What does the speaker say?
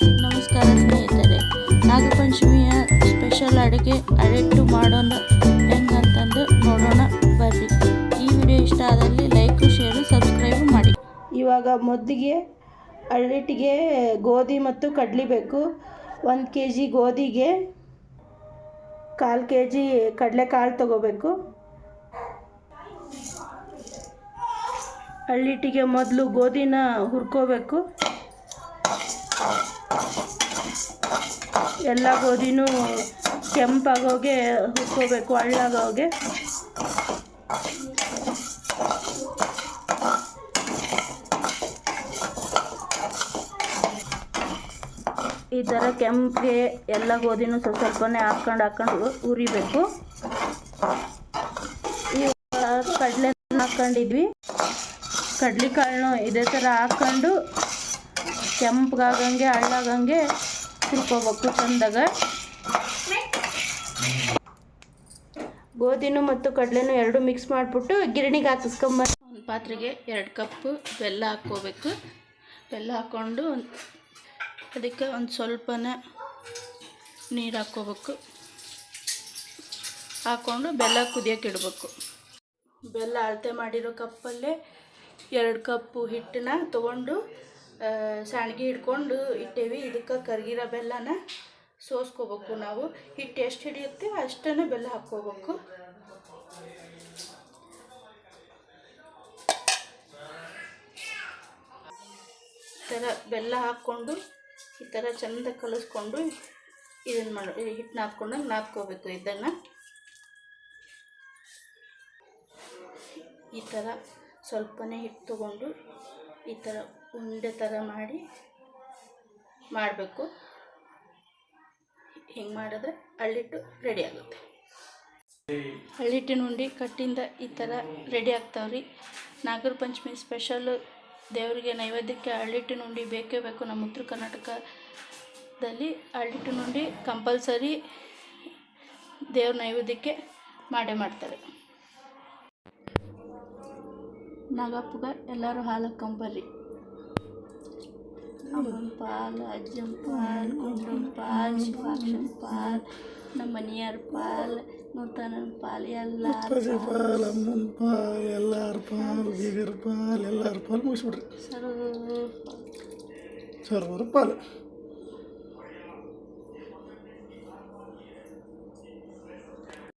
ನಮಸ್ಕಾರ ಸ್ನೇಹಿತರೆ, ನಾಗಪಂಚಮಿಯ ಸ್ಪೆಷಲ್ ಅಡುಗೆ ಅಡಿಟ್ಟು ಮಾಡೋಣ ಹೆಂಗಂತಂದು ನೋಡೋಣ ಬರ್ರಿ. ಈ ವಿಡಿಯೋ ಇಷ್ಟ ಆದಲ್ಲಿ ಲೈಕ್, ಶೇರು, ಸಬ್ಸ್ಕ್ರೈಬ್ ಮಾಡಿ. ಇವಾಗ ಮೊದಲಿಗೆ ಅಡಿಟ್ಟಿಗೆ ಗೋಧಿ ಮತ್ತು ಕಡಲೆ ಬೇಕು. 1 kg ಗೋಧಿಗೆ 1/4 kg ಕಡಲೆಕಾಳು ತಗೋಬೇಕು. ಅಳ್ಳಿಟ್ಟಿಗೆ ಮೊದಲು ಗೋಧಿನ ಹುರ್ಕೋಬೇಕು. ಎಲ್ಲ ಗೋಧಿನೂ ಕೆಂಪಾಗೋಗೆ ಹುರ್ಕೋಬೇಕು, ಹಳ್ಳಾಗೋಗೆ. ಈ ಥರ ಕೆಂಪಿಗೆ ಎಲ್ಲ ಗೋಧಿನೂ ಸ್ವಲ್ಪನೇ ಹಾಕ್ಕೊಂಡು ಹುರಿಬೇಕು. ಇವಾಗ ಕಡಲೆ ಹಾಕ್ಕೊಂಡಿದ್ವಿ, ಕಡ್ಲೆಕಾಳನ್ನು ಇದೇ ಥರ ಹಾಕ್ಕೊಂಡು ಕೆಂಪಗಾಗಂಗೆ ಹಳ್ಳಾಗಂಗೆ ಹುರ್ಕೋಬೇಕು ಚೆಂದಾಗ. ಗೋಧಿನೂ ಮತ್ತು ಕಡಲೆನೂ ಎರಡು ಮಿಕ್ಸ್ ಮಾಡಿಬಿಟ್ಟು ಗಿರಣಿಗೆ ಹಾಕಿಸ್ಕೊಂಬ. ಒಂದು ಪಾತ್ರೆಗೆ 2 ಕಪ್ ಬೆಲ್ಲ ಹಾಕ್ಕೋಬೇಕು. ಬೆಲ್ಲ ಹಾಕ್ಕೊಂಡು ಅದಕ್ಕೆ ಒಂದು ಸ್ವಲ್ಪನೇ ನೀರು ಹಾಕ್ಕೋಬೇಕು. ಹಾಕ್ಕೊಂಡು ಬೆಲ್ಲ ಕುದಿಯೋಕೆ ಇಡಬೇಕು. ಬೆಲ್ಲ ಅಳತೆ ಮಾಡಿರೋ ಕಪ್ಪಲ್ಲೇ 2 ಕಪ್ಪು ಹಿಟ್ಟನ್ನ ತೊಗೊಂಡು ಸಾಣಿಗೆ ಹಿಡ್ಕೊಂಡು ಇಟ್ಟೇವಿ. ಇದಕ್ಕೆ ಕರಗಿರೋ ಬೆಲ್ಲನ ಸೋಸ್ಕೋಬೇಕು. ನಾವು ಹಿಟ್ಟು ಎಷ್ಟು ಹಿಡಿಯುತ್ತೆ ಅಷ್ಟನ್ನು ಬೆಲ್ಲ ಹಾಕ್ಕೋಬೇಕು. ಈ ಥರ ಬೆಲ್ಲ ಹಾಕ್ಕೊಂಡು ಈ ಥರ ಚೆಂದ ಕಲಿಸ್ಕೊಂಡು ಇದನ್ನು ಹಿಟ್ಟನ್ನ ಹಾಕ್ಕೊಂಡಂಗೆ ನಾದ್ಕೋಬೇಕು. ಇದನ್ನು ಈ ಥರ ಸ್ವಲ್ಪನೇ ಹಿಟ್ಟು ತೊಗೊಂಡು ಈ ಥರ ಉಂಡೆ ಥರ ಮಾಡಬೇಕು. ಹಿಂಗೆ ಮಾಡಿದ್ರೆ ಅಳ್ಳಿಟ್ಟು ರೆಡಿ ಆಗುತ್ತೆ. ಅಳ್ಳಿಟ್ಟಿನ ಉಂಡೆ ಕಟ್ಟಿಂದ ಈ ಥರ ರೆಡಿ ಆಗ್ತಾವ್ರಿ. ನಾಗರ ಪಂಚಮಿ ಸ್ಪೆಷಲ್ ದೇವರಿಗೆ ನೈವೇದ್ಯಕ್ಕೆ ಅಳ್ಳಿಟ್ಟಿನ ಉಂಡೆ ಬೇಕೇ ಬೇಕು. ನಮ್ಮ ಉತ್ತರ ಕರ್ನಾಟಕದಲ್ಲಿ ಅಳ್ಳಿಟ್ಟಿನ ಉಂಡೆ ಕಂಪಲ್ಸರಿ ದೇವ್ರ ನೈವೇದ್ಯಕ್ಕೆ ಮಾಡೇ ಮಾಡ್ತಾರೆ. ನಾಗಪ್ಪಗೆ ಎಲ್ಲರೂ ಹಾಲು ಹಾಕ್ಕೊಂಬರ್ರಿ. ಅಮ್ಮನ ಪಾಲು, ಅಜ್ಜನ ಪಾಲು, ಗುಂಡನ ಪಾಲು, ಶಿವಾಕ್ಷನ ಪಾಲು, ನಮ್ಮ ಮನೆಯವ್ರ ಪಾಲು, ನೂತನನ ಪಾಲು, ಎಲ್ಲರ ಪಾಲು, ಅಮ್ಮನ ಪಾಲು, ಎಲ್ಲರ ಪಾಲು, ಬೀಗರ ಪಾಲು, ಎಲ್ಲರ ಪಾಲು ಮುಗಿಸ್ಬಿಡ್ರಿ. ಸರ್ವರ ಪಾಲು.